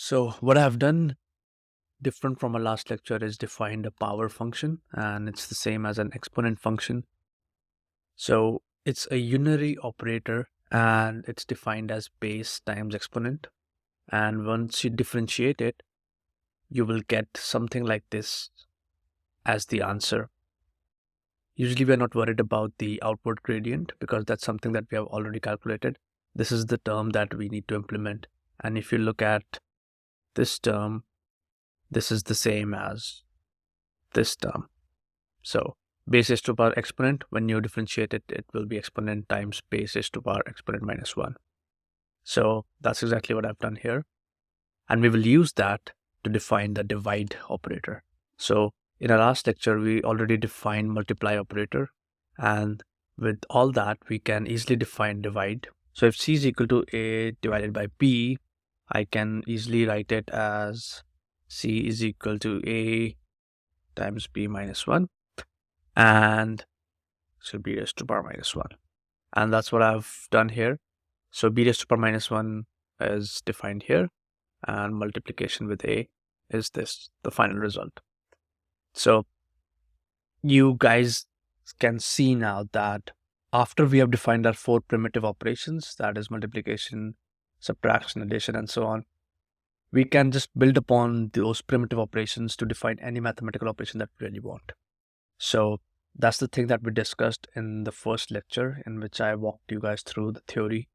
So what I've done different from our last lecture is defined a power function, and it's the same as an exponent function. So it's a unary operator and it's defined as base times exponent. And once you differentiate it, you will get something like this as the answer. Usually we're not worried about the outward gradient because that's something that we have already calculated. This is the term that we need to implement. And if you look at this term, this is the same as this term. So base raised to the power exponent, when you differentiate it, it will be exponent times base raised to the power exponent minus 1. So that's exactly what I've done here. And we will use that to define the divide operator. So in our last lecture, we already defined multiply operator. And with all that, we can easily define divide. So if C is equal to A divided by B, I can easily write it as C is equal to A times B minus 1. And so B raised to the power minus 1. And that's what I've done here. So B raised to the power minus 1 is defined here. And multiplication with A is this, the final result. So you guys can see now that after we have defined our 4 primitive operations, that is multiplication, subtraction, addition, and so on, we can just build upon those primitive operations to define any mathematical operation that we really want. So that's the thing that we discussed in the first lecture, in which I walked you guys through the theory.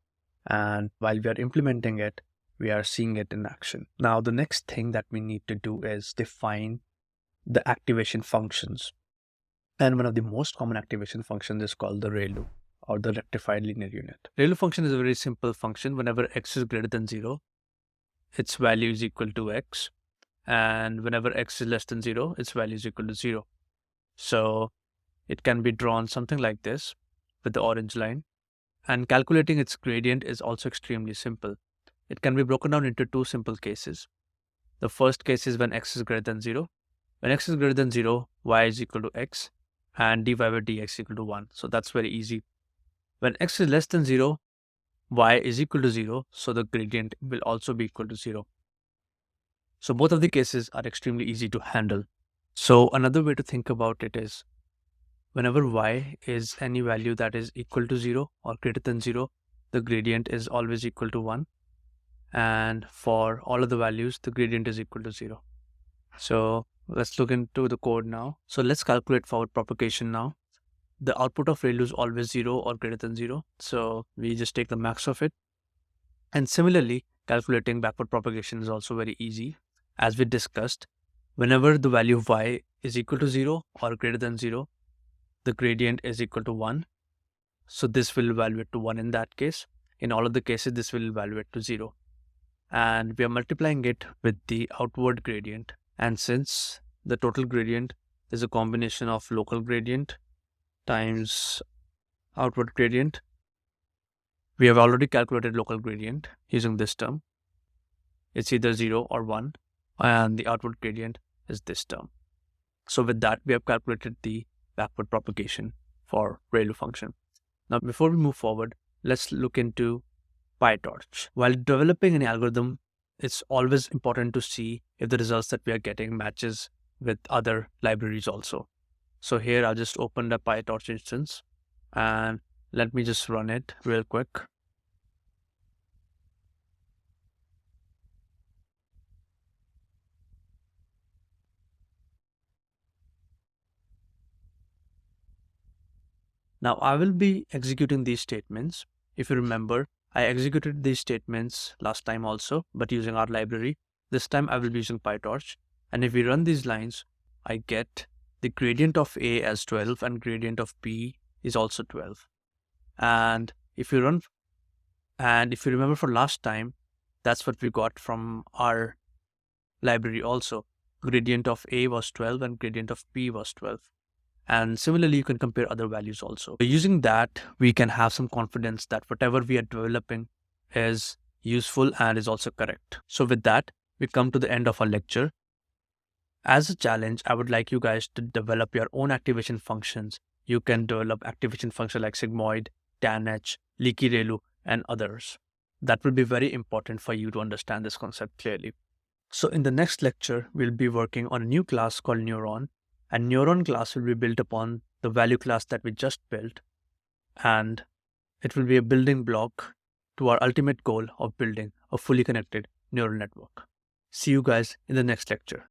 And while we are implementing it, we are seeing it in action. Now, the next thing that we need to do is define the activation functions. And one of the most common activation functions is called the ReLU, or the Rectified Linear Unit. ReLU function is a very simple function. Whenever x is greater than 0, its value is equal to x. And whenever x is less than 0, its value is equal to 0. So it can be drawn something like this with the orange line. And calculating its gradient is also extremely simple. It can be broken down into 2 simple cases. The first case is when x is greater than 0. When x is greater than 0, y is equal to x, and dy by dx equal to 1. So that's very easy. When x is less than 0, y is equal to 0, so the gradient will also be equal to 0. So both of the cases are extremely easy to handle. So another way to think about it is, whenever y is any value that is equal to 0 or greater than 0, the gradient is always equal to 1. And for all of the values, the gradient is equal to 0. So let's look into the code now. So let's calculate forward propagation now. The output of ReLU is always 0 or greater than 0. So we just take the max of it. And similarly, calculating backward propagation is also very easy. As we discussed, whenever the value of y is equal to 0 or greater than 0, the gradient is equal to 1. So this will evaluate to 1 in that case. In all of the cases, this will evaluate to 0. And we are multiplying it with the outward gradient. And since the total gradient is a combination of local gradient times outward gradient, we have already calculated local gradient using this term. It's either 0 or 1, and the outward gradient is this term. So with that, we have calculated the backward propagation for ReLU function. Now, before we move forward, let's look into PyTorch. While developing an algorithm, it's always important to see if the results that we are getting matches with other libraries also. So here I'll just open the PyTorch instance and let me just run it real quick. Now I will be executing these statements. If you remember, I executed these statements last time also, but using our library. This time I will be using PyTorch. And if we run these lines, I get the gradient of A as 12 and gradient of B is also 12. And if you remember for last time, that's what we got from our library also. Gradient of A was 12 and gradient of B was 12. And similarly, you can compare other values also. Using that, we can have some confidence that whatever we are developing is useful and is also correct. So with that, we come to the end of our lecture. As a challenge, I would like you guys to develop your own activation functions. You can develop activation functions like sigmoid, tanh, leaky ReLU, and others. That will be very important for you to understand this concept clearly. So in the next lecture, we'll be working on a new class called Neuron, and Neuron class will be built upon the value class that we just built, and it will be a building block to our ultimate goal of building a fully connected neural network. See you guys in the next lecture.